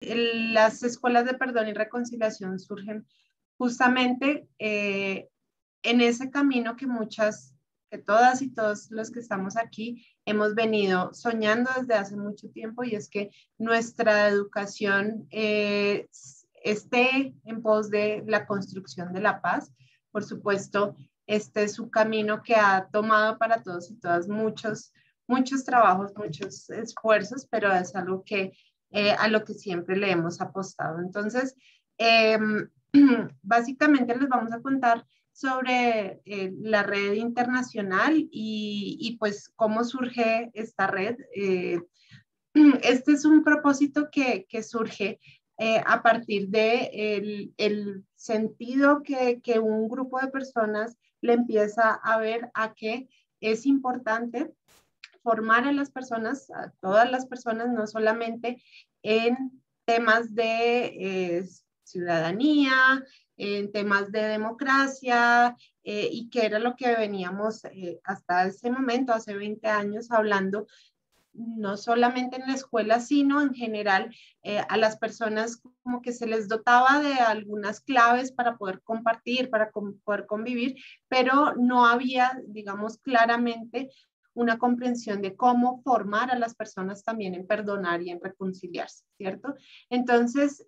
Las escuelas de perdón y reconciliación surgen justamente en ese camino que todas y todos los que estamos aquí hemos venido soñando desde hace mucho tiempo, y es que nuestra educación esté en pos de la construcción de la paz. Por supuesto, este es un camino que ha tomado para todos y todas muchos trabajos, muchos esfuerzos, pero es algo que a lo que siempre le hemos apostado. Entonces, básicamente les vamos a contar sobre la red internacional y pues cómo surge esta red. Este es un propósito que surge a partir de el sentido que un grupo de personas le empieza a ver a que es importante formar a las personas, a todas las personas, no solamente en temas de ciudadanía, en temas de democracia, y que era lo que veníamos hasta ese momento, hace 20 años, hablando, no solamente en la escuela, sino en general a las personas como que se les dotaba de algunas claves para poder compartir, para poder convivir, pero no había, digamos, claramente una comprensión de cómo formar a las personas también en perdonar y en reconciliarse, ¿cierto? Entonces,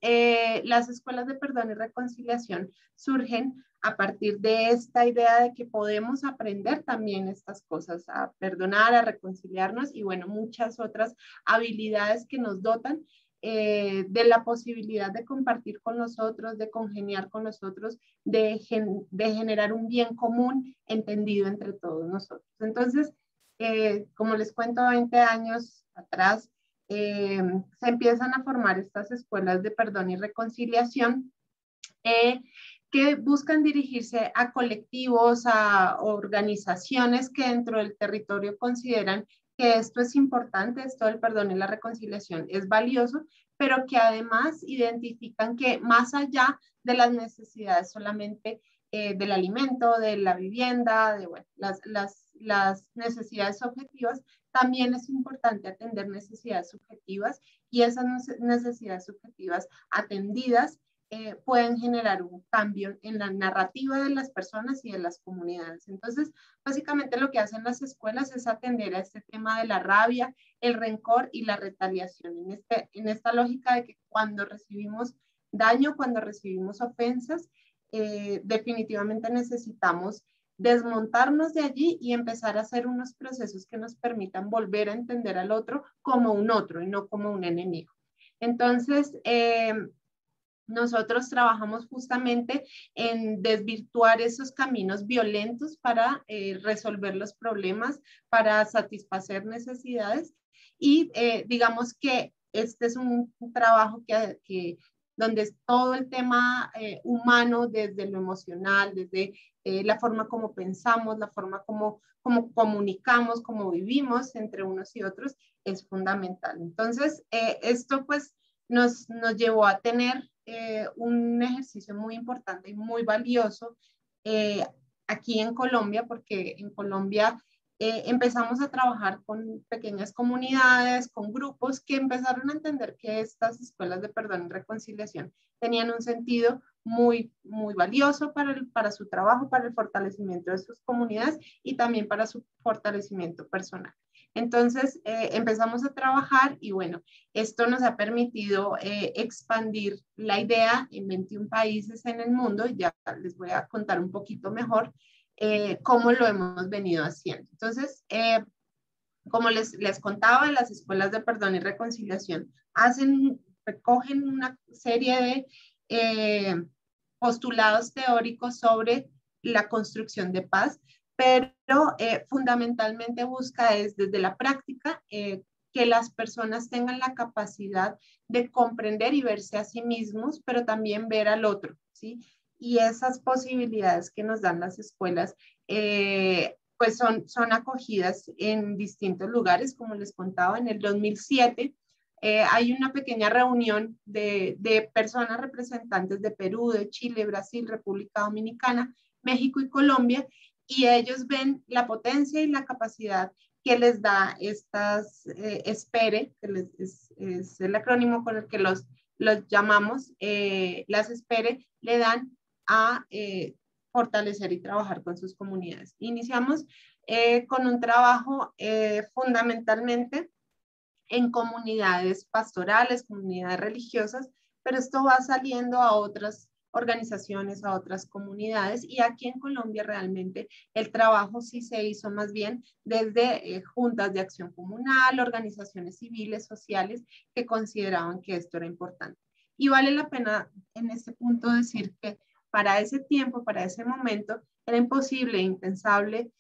las escuelas de perdón y reconciliación surgen a partir de esta idea de que podemos aprender también estas cosas, a perdonar, a reconciliarnos y bueno, muchas otras habilidades que nos dotan de la posibilidad de compartir con nosotros, de congeniar con nosotros, de generar un bien común entendido entre todos nosotros. Entonces, como les cuento, 20 años atrás, se empiezan a formar estas escuelas de perdón y reconciliación que buscan dirigirse a colectivos, a organizaciones que dentro del territorio consideran que esto es importante, esto del perdón y la reconciliación es valioso, pero que además identifican que más allá de las necesidades solamente del alimento, de la vivienda, de bueno, las necesidades objetivas, también es importante atender necesidades subjetivas, y esas necesidades subjetivas atendidas pueden generar un cambio en la narrativa de las personas y de las comunidades. Entonces, básicamente lo que hacen las escuelas es atender a este tema de la rabia, el rencor y la retaliación, en esta lógica de que cuando recibimos daño, cuando recibimos ofensas, definitivamente necesitamos desmontarnos de allí y empezar a hacer unos procesos que nos permitan volver a entender al otro como un otro y no como un enemigo. Entonces, nosotros trabajamos justamente en desvirtuar esos caminos violentos para resolver los problemas, para satisfacer necesidades, y digamos que este es un trabajo donde es todo el tema humano, desde lo emocional, desde la forma como pensamos, la forma como comunicamos, como vivimos entre unos y otros, es fundamental. Entonces, esto pues nos llevó a tener un ejercicio muy importante y muy valioso eh, aquí en Colombia, porque en Colombia empezamos a trabajar con pequeñas comunidades, con grupos que empezaron a entender que estas escuelas de perdón y reconciliación tenían un sentido muy valioso para su trabajo, para el fortalecimiento de sus comunidades y también para su fortalecimiento personal. Entonces empezamos a trabajar y bueno, esto nos ha permitido expandir la idea en 21 países en el mundo. Ya les voy a contar un poquito mejor cómo lo hemos venido haciendo. Entonces, como les contaba, las escuelas de perdón y reconciliación recogen una serie de postulados teóricos sobre la construcción de paz, pero fundamentalmente busca es desde la práctica que las personas tengan la capacidad de comprender y verse a sí mismos, pero también ver al otro, ¿sí? Y esas posibilidades que nos dan las escuelas, pues son acogidas en distintos lugares, como les contaba, en el 2007. Hay una pequeña reunión de personas representantes de Perú, de Chile, Brasil, República Dominicana, México y Colombia, y ellos ven la potencia y la capacidad que les da estas SPERE, que es el acrónimo con el que los llamamos, las SPERE, le dan a fortalecer y trabajar con sus comunidades. Iniciamos con un trabajo fundamentalmente en comunidades pastorales, comunidades religiosas, pero esto va saliendo a otras organizaciones, a otras comunidades, y aquí en Colombia realmente el trabajo sí se hizo más bien desde juntas de acción comunal, organizaciones civiles, sociales, que consideraban que esto era importante. Y vale la pena en este punto decir que para ese tiempo, para ese momento, era imposible, impensable,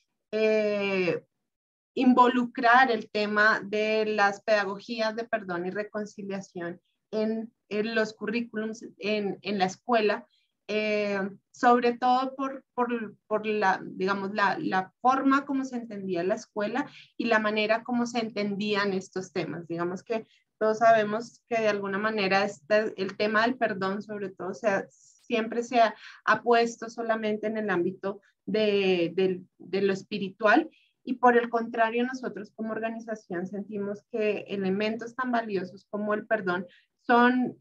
involucrar el tema de las pedagogías de perdón y reconciliación en los currículums en la escuela, sobre todo por la, digamos, la forma como se entendía la escuela y la manera como se entendían estos temas. Digamos que todos sabemos que de alguna manera el tema del perdón, sobre todo, siempre se ha puesto solamente en el ámbito de lo espiritual, y por el contrario, nosotros como organización sentimos que elementos tan valiosos como el perdón son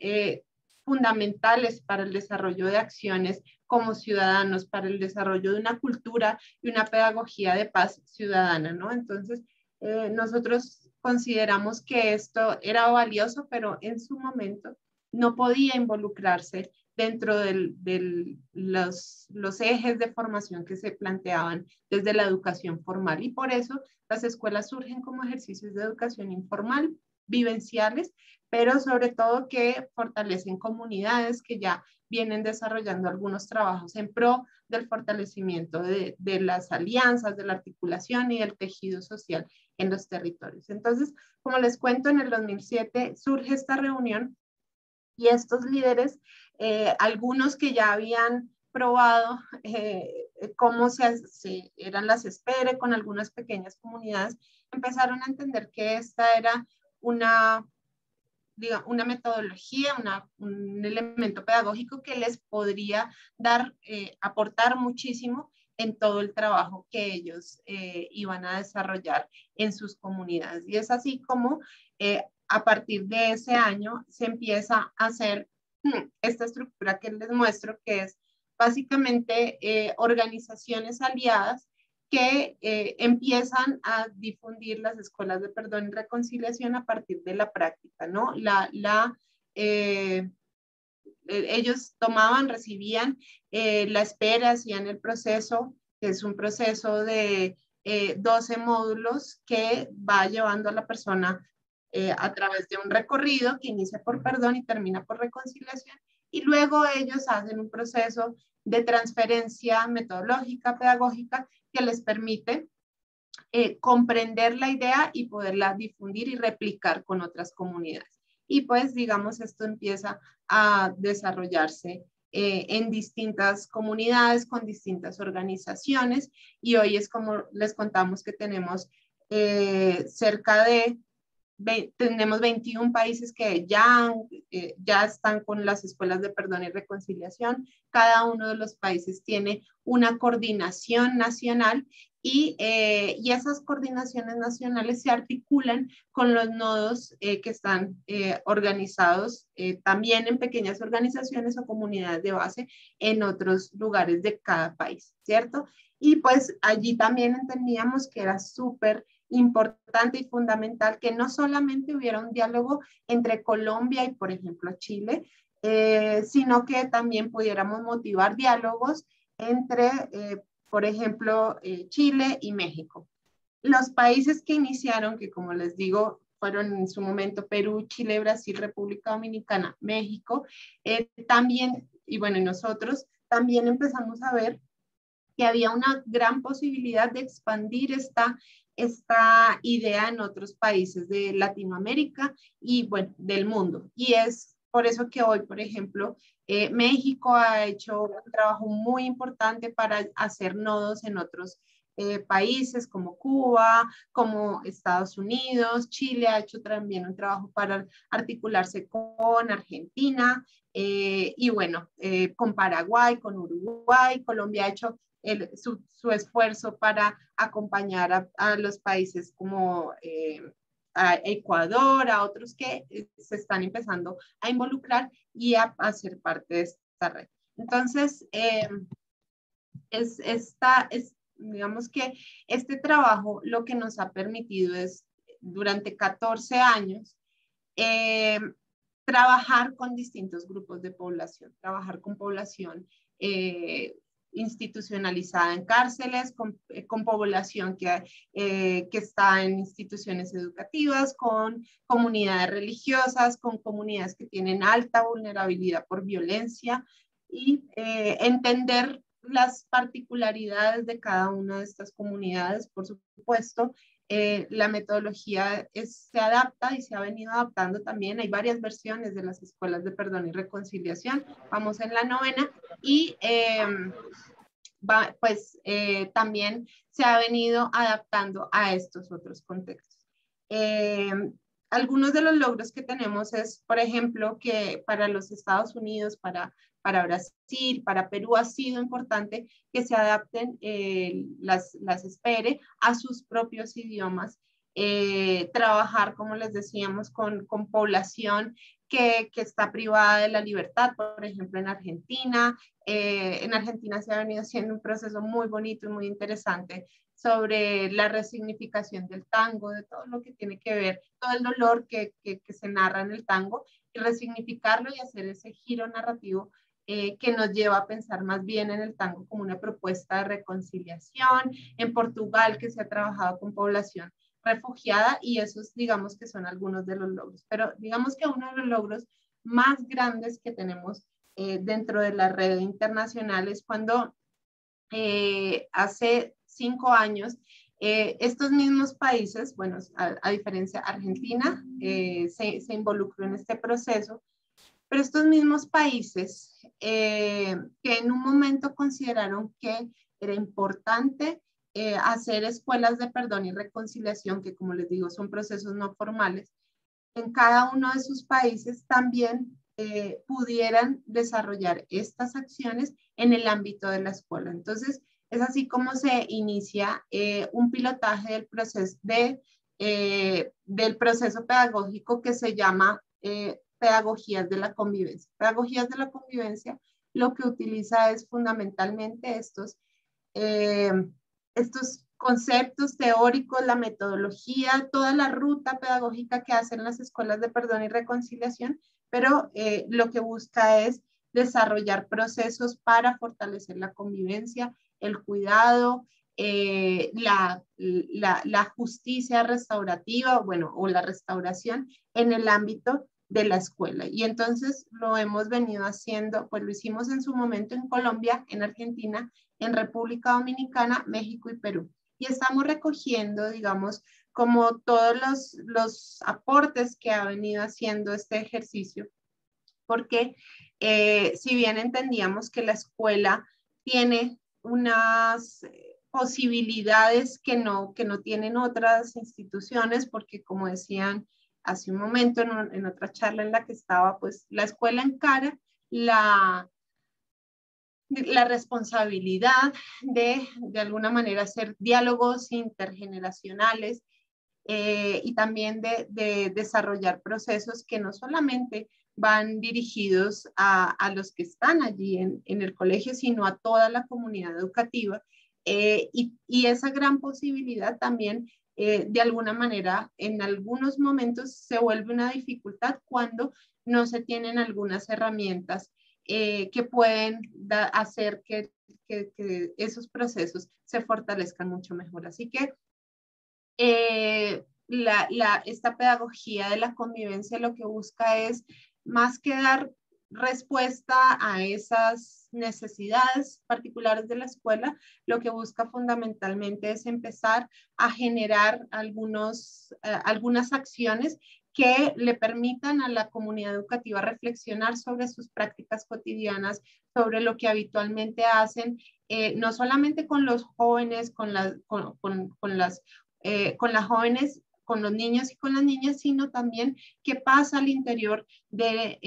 fundamentales para el desarrollo de acciones como ciudadanos, para el desarrollo de una cultura y una pedagogía de paz ciudadana, ¿no? Entonces, nosotros consideramos que esto era valioso, pero en su momento no podía involucrarse dentro de los ejes de formación que se planteaban desde la educación formal. Y por eso las escuelas surgen como ejercicios de educación informal, vivenciales, pero sobre todo que fortalecen comunidades que ya vienen desarrollando algunos trabajos en pro del fortalecimiento de las alianzas, de la articulación y del tejido social en los territorios. Entonces, como les cuento, en el 2007 surge esta reunión y estos líderes, algunos que ya habían probado cómo eran las SPERE con algunas pequeñas comunidades, empezaron a entender que esta era una metodología, un elemento pedagógico que les podría aportar muchísimo en todo el trabajo que ellos iban a desarrollar en sus comunidades. Y es así como a partir de ese año se empieza a hacer esta estructura que les muestro, que es básicamente organizaciones aliadas que empiezan a difundir las escuelas de perdón y reconciliación a partir de la práctica, ¿no? Ellos tomaban, recibían la espera, hacían el proceso, que es un proceso de 12 módulos que va llevando a la persona a través de un recorrido que inicia por perdón y termina por reconciliación, y luego ellos hacen un proceso de transferencia metodológica, pedagógica, que les permite comprender la idea y poderla difundir y replicar con otras comunidades. Y pues, digamos, esto empieza a desarrollarse en distintas comunidades, con distintas organizaciones, y hoy es como les contamos que tenemos tenemos 21 países que ya están con las escuelas de perdón y reconciliación. Cada uno de los países tiene una coordinación nacional y esas coordinaciones nacionales se articulan con los nodos que están organizados también en pequeñas organizaciones o comunidades de base en otros lugares de cada país, ¿cierto? Y pues allí también entendíamos que era súper importante y fundamental que no solamente hubiera un diálogo entre Colombia y, por ejemplo, Chile, sino que también pudiéramos motivar diálogos entre, por ejemplo, Chile y México. Los países que iniciaron, que como les digo, fueron en su momento Perú, Chile, Brasil, República Dominicana, México, también, y bueno, y nosotros también empezamos a ver que había una gran posibilidad de expandir esta idea en otros países de Latinoamérica y, bueno, del mundo. Y es por eso que hoy, por ejemplo, México ha hecho un trabajo muy importante para hacer nodos en otros países como Cuba, como Estados Unidos. Chile ha hecho también un trabajo para articularse con Argentina y bueno, con Paraguay, con Uruguay. Colombia ha hecho su esfuerzo para acompañar a los países como a Ecuador, a otros que se están empezando a involucrar y a ser parte de esta red. Entonces, digamos que este trabajo lo que nos ha permitido es, durante 14 años, trabajar con distintos grupos de población, trabajar con población institucionalizada en cárceles, con población que está en instituciones educativas, con comunidades religiosas, con comunidades que tienen alta vulnerabilidad por violencia y entender las particularidades de cada una de estas comunidades, por supuesto. La metodología se adapta y se ha venido adaptando también. Hay varias versiones de las escuelas de perdón y reconciliación. Vamos en la 9ª y también se ha venido adaptando a estos otros contextos. Algunos de los logros que tenemos es, por ejemplo, que para los Estados Unidos, para Brasil, para Perú ha sido importante que se adapten las ESPERE a sus propios idiomas, trabajar, como les decíamos, con población que está privada de la libertad, por ejemplo, en Argentina. En Argentina se ha venido haciendo un proceso muy bonito y muy interesante sobre la resignificación del tango, de todo lo que tiene que ver, todo el dolor que se narra en el tango, y resignificarlo y hacer ese giro narrativo que nos lleva a pensar más bien en el tango como una propuesta de reconciliación. En Portugal, que se ha trabajado con población refugiada, y esos digamos que son algunos de los logros. Pero digamos que uno de los logros más grandes que tenemos dentro de la red internacional es cuando hace 5 años estos mismos países, bueno, a diferencia Argentina, se involucró en este proceso, pero estos mismos países que en un momento consideraron que era importante hacer escuelas de perdón y reconciliación, que como les digo son procesos no formales, en cada uno de sus países también pudieran desarrollar estas acciones en el ámbito de la escuela. Entonces, es así como se inicia un pilotaje del proceso pedagógico que se llama pedagogías de la convivencia. Pedagogías de la convivencia lo que utiliza es fundamentalmente estos conceptos teóricos, la metodología, toda la ruta pedagógica que hacen las escuelas de perdón y reconciliación, pero lo que busca es desarrollar procesos para fortalecer la convivencia, el cuidado, la justicia restaurativa, bueno, o la restauración en el ámbito de la escuela. Y entonces lo hemos venido haciendo, pues lo hicimos en su momento en Colombia, en Argentina, en República Dominicana, México y Perú. Y estamos recogiendo, digamos, como todos los aportes que ha venido haciendo este ejercicio, porque si bien entendíamos que la escuela tiene unas posibilidades que no tienen otras instituciones, porque como decían hace un momento en otra charla en la que estaba, pues la escuela encara la responsabilidad de alguna manera hacer diálogos intergeneracionales y también de desarrollar procesos que no solamente van dirigidos a los que están allí en el colegio, sino a toda la comunidad educativa. Y esa gran posibilidad también, de alguna manera, en algunos momentos se vuelve una dificultad cuando no se tienen algunas herramientas que pueden hacer que esos procesos se fortalezcan mucho mejor. Así que esta pedagogía de la convivencia lo que busca es, más que dar respuesta a esas necesidades particulares de la escuela, lo que busca fundamentalmente es empezar a generar algunas acciones que le permitan a la comunidad educativa reflexionar sobre sus prácticas cotidianas, sobre lo que habitualmente hacen, no solamente con los jóvenes, con las jóvenes, con los niños y con las niñas, sino también qué pasa al interior de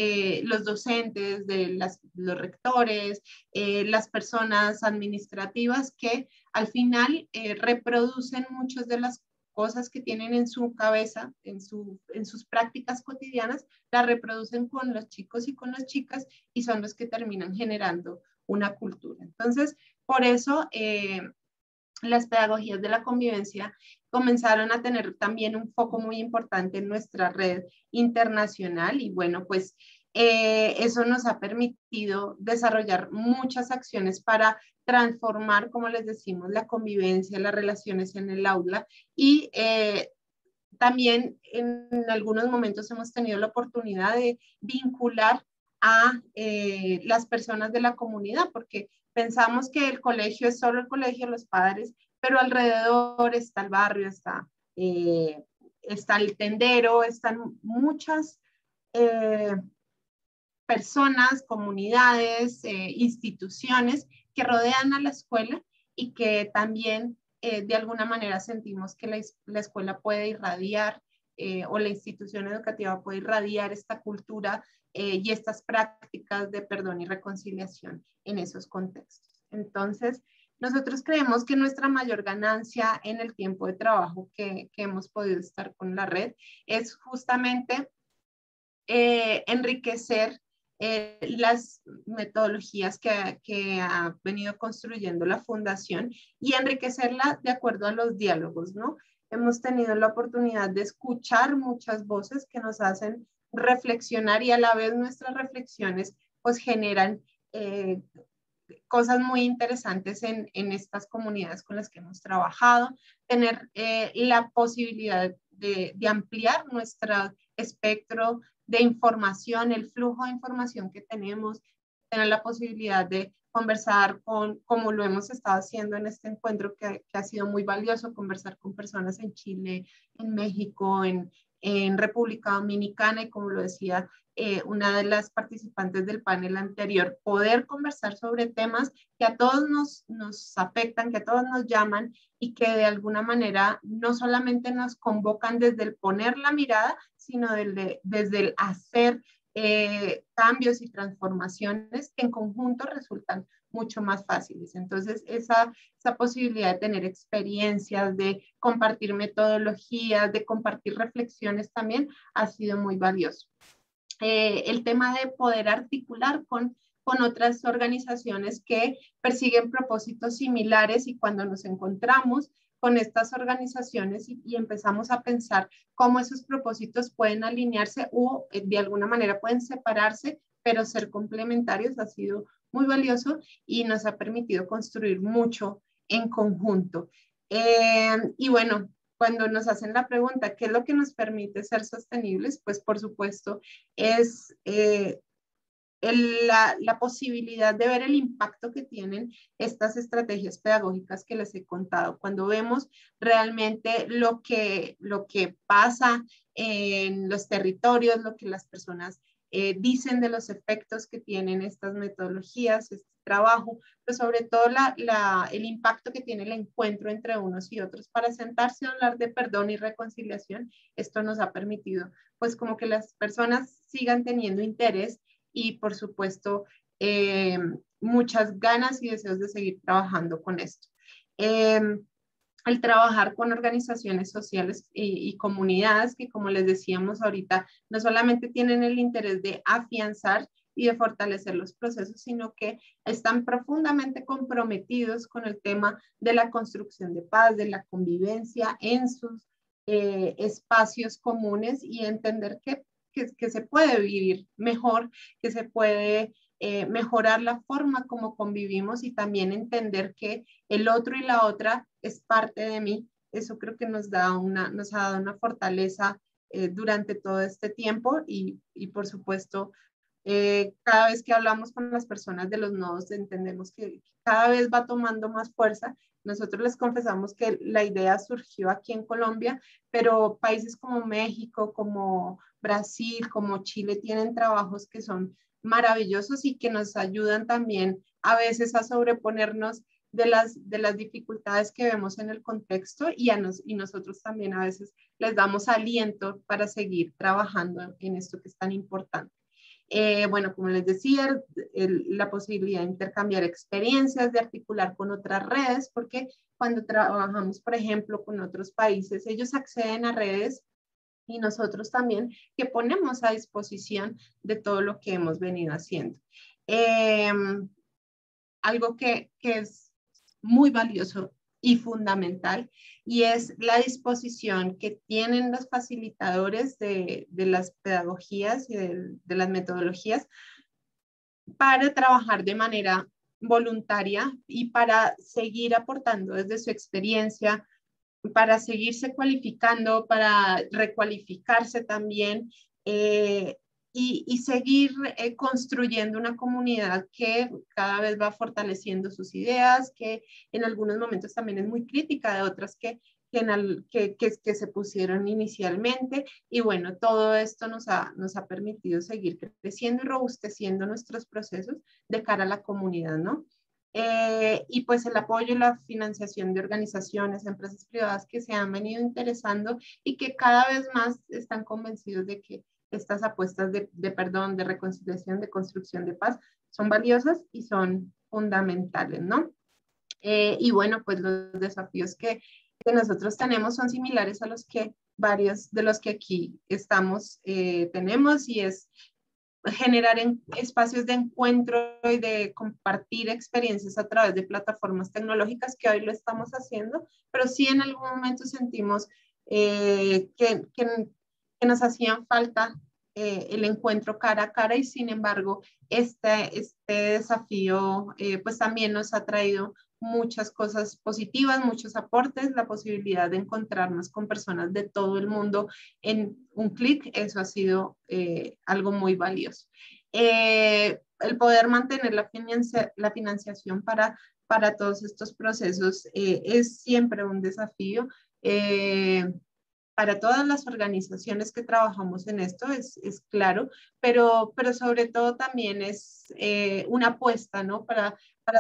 los docentes, de los rectores, las personas administrativas que al final reproducen muchas de las cosas que tienen en su cabeza, en sus prácticas cotidianas, las reproducen con los chicos y con las chicas y son los que terminan generando una cultura. Entonces, por eso las pedagogías de la convivencia comenzaron a tener también un foco muy importante en nuestra red internacional y bueno, pues eso nos ha permitido desarrollar muchas acciones para transformar, como les decimos, la convivencia, las relaciones en el aula y también en algunos momentos hemos tenido la oportunidad de vincular a las personas de la comunidad, porque pensamos que el colegio es solo el colegio, los padres, pero alrededor está el barrio, está el tendero, están muchas personas, comunidades, instituciones que rodean a la escuela y que también de alguna manera sentimos que la escuela puede irradiar o la institución educativa puede irradiar esta cultura y estas prácticas de perdón y reconciliación en esos contextos. Entonces, nosotros creemos que nuestra mayor ganancia en el tiempo de trabajo que hemos podido estar con la red es justamente enriquecer las metodologías que ha venido construyendo la fundación y enriquecerla de acuerdo a los diálogos, ¿no? Hemos tenido la oportunidad de escuchar muchas voces que nos hacen reflexionar y a la vez nuestras reflexiones pues generan cosas muy interesantes en estas comunidades con las que hemos trabajado, tener la posibilidad de ampliar nuestro espectro de información, el flujo de información que tenemos, tener la posibilidad de conversar como lo hemos estado haciendo en este encuentro que ha sido muy valioso, conversar con personas en Chile, en México, en República Dominicana y como lo decía una de las participantes del panel anterior, poder conversar sobre temas que a todos nos afectan, que a todos nos llaman y que de alguna manera no solamente nos convocan desde el poner la mirada, sino desde el hacer cambios y transformaciones que en conjunto resultan mucho más fáciles. Entonces, esa posibilidad de tener experiencias, de compartir metodologías, de compartir reflexiones también ha sido muy valioso. El tema de poder articular con otras organizaciones que persiguen propósitos similares y cuando nos encontramos con estas organizaciones y empezamos a pensar cómo esos propósitos pueden alinearse o de alguna manera pueden separarse, pero ser complementarios ha sido muy valioso y nos ha permitido construir mucho en conjunto. Y bueno, cuando nos hacen la pregunta, ¿qué es lo que nos permite ser sostenibles? Pues por supuesto es la posibilidad de ver el impacto que tienen estas estrategias pedagógicas que les he contado. Cuando vemos realmente lo que pasa en los territorios, lo que las personas dicen de los efectos que tienen estas metodologías, este trabajo, pero sobre todo el impacto que tiene el encuentro entre unos y otros para sentarse a hablar de perdón y reconciliación. Esto nos ha permitido pues como que las personas sigan teniendo interés y por supuesto muchas ganas y deseos de seguir trabajando con esto. Al trabajar con organizaciones sociales y comunidades que, como les decíamos ahorita, no solamente tienen el interés de afianzar y de fortalecer los procesos, sino que están profundamente comprometidos con el tema de la construcción de paz, de la convivencia en sus espacios comunes y entender que se puede vivir mejor, que se puede mejorar la forma como convivimos y también entender que el otro y la otra es parte de mí. Eso creo que nos ha dado una fortaleza durante todo este tiempo y por supuesto, cada vez que hablamos con las personas de los nodos entendemos que cada vez va tomando más fuerza. Nosotros les confesamos que la idea surgió aquí en Colombia, pero países como México, como Brasil, como Chile tienen trabajos que son maravillosos y que nos ayudan también a veces a sobreponernos de las dificultades que vemos en el contexto y nosotros también a veces les damos aliento para seguir trabajando en esto que es tan importante. Bueno, como les decía, la posibilidad de intercambiar experiencias, de articular con otras redes, porque cuando trabajamos, por ejemplo, con otros países, ellos acceden a redes y nosotros también, que ponemos a disposición de todo lo que hemos venido haciendo. Eh, Algo que es muy valioso y fundamental, y es la disposición que tienen los facilitadores de las pedagogías y de las metodologías para trabajar de manera voluntaria y para seguir aportando desde su experiencia, para seguirse cualificando, para recualificarse también, eh, y seguir construyendo una comunidad que cada vez va fortaleciendo sus ideas, que en algunos momentos también es muy crítica de otras que se pusieron inicialmente. Y bueno, todo esto nos ha permitido seguir creciendo y robusteciendo nuestros procesos de cara a la comunidad, ¿no? Y pues el apoyo y la financiación de organizaciones, empresas privadas que se han venido interesando y que cada vez más están convencidos de que estas apuestas de perdón, de reconciliación, de construcción de paz son valiosas y son fundamentales, ¿no? Y bueno, pues los desafíos que nosotros tenemos son similares a los que varios de los que aquí estamos tenemos, y es generar espacios de encuentro y de compartir experiencias a través de plataformas tecnológicas, que hoy lo estamos haciendo, pero sí en algún momento sentimos que nos hacían falta el encuentro cara a cara, y sin embargo este desafío pues también nos ha traído muchas cosas positivas, muchos aportes, la posibilidad de encontrarnos con personas de todo el mundo en un clic. Eso ha sido algo muy valioso. El poder mantener la financiación para todos estos procesos es siempre un desafío. Para todas las organizaciones que trabajamos en esto es claro, pero sobre todo también es una apuesta, ¿no? Para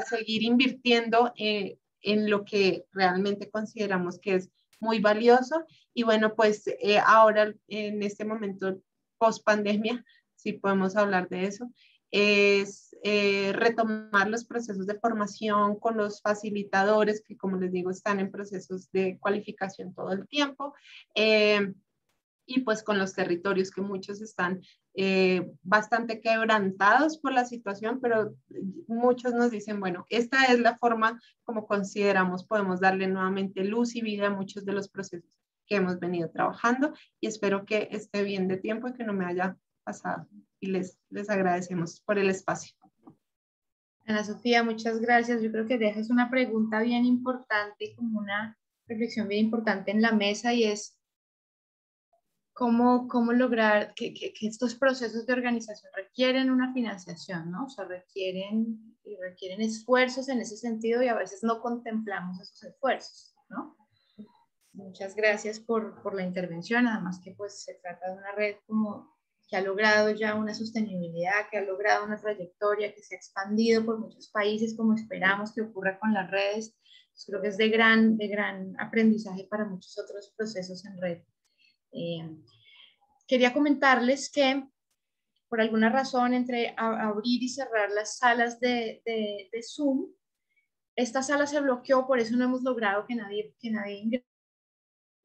seguir invirtiendo en lo que realmente consideramos que es muy valioso. Y bueno, pues ahora en este momento post pandemia, si podemos hablar de eso, es retomar los procesos de formación con los facilitadores que, como les digo, están en procesos de cualificación todo el tiempo, eh, y pues con los territorios, que muchos están bastante quebrantados por la situación, pero muchos nos dicen, bueno, esta es la forma como consideramos podemos darle nuevamente luz y vida a muchos de los procesos que hemos venido trabajando, y espero que esté bien de tiempo y que no me haya pasado, y les agradecemos por el espacio. Ana Sofía, muchas gracias. Yo creo que dejas una pregunta bien importante, como una reflexión bien importante en la mesa, y es cómo lograr que estos procesos de organización requieren una financiación, ¿no? O sea, requieren esfuerzos en ese sentido, y a veces no contemplamos esos esfuerzos, ¿no? Muchas gracias por la intervención, además que pues se trata de una red como que ha logrado ya una sostenibilidad, que ha logrado una trayectoria, que se ha expandido por muchos países, como esperamos que ocurra con las redes. Pues creo que es de gran aprendizaje para muchos otros procesos en red. Quería comentarles que por alguna razón, entre abrir y cerrar las salas de Zoom, esta sala se bloqueó, por eso no hemos logrado que nadie ingresara.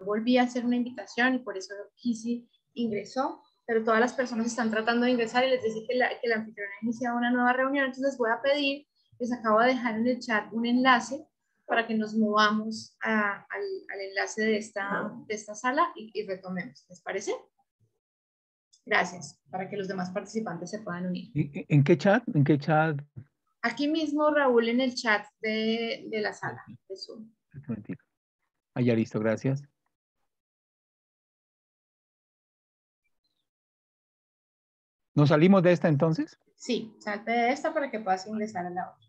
Volví a hacer una invitación y por eso Kisi ingresó, pero todas las personas están tratando de ingresar, y les dice que la anfitriona ha iniciado una nueva reunión. Entonces les voy a pedir, les acabo de dejar en el chat un enlace para que nos movamos al enlace de esta sala y retomemos. ¿Les parece? Gracias, para que los demás participantes se puedan unir. ¿En qué chat? ¿En qué chat? Aquí mismo, Raúl, en el chat de la sala de Zoom. Ah, ya listo, gracias. ¿Nos salimos de esta entonces? Sí, salte de esta para que puedas ingresar a la otra.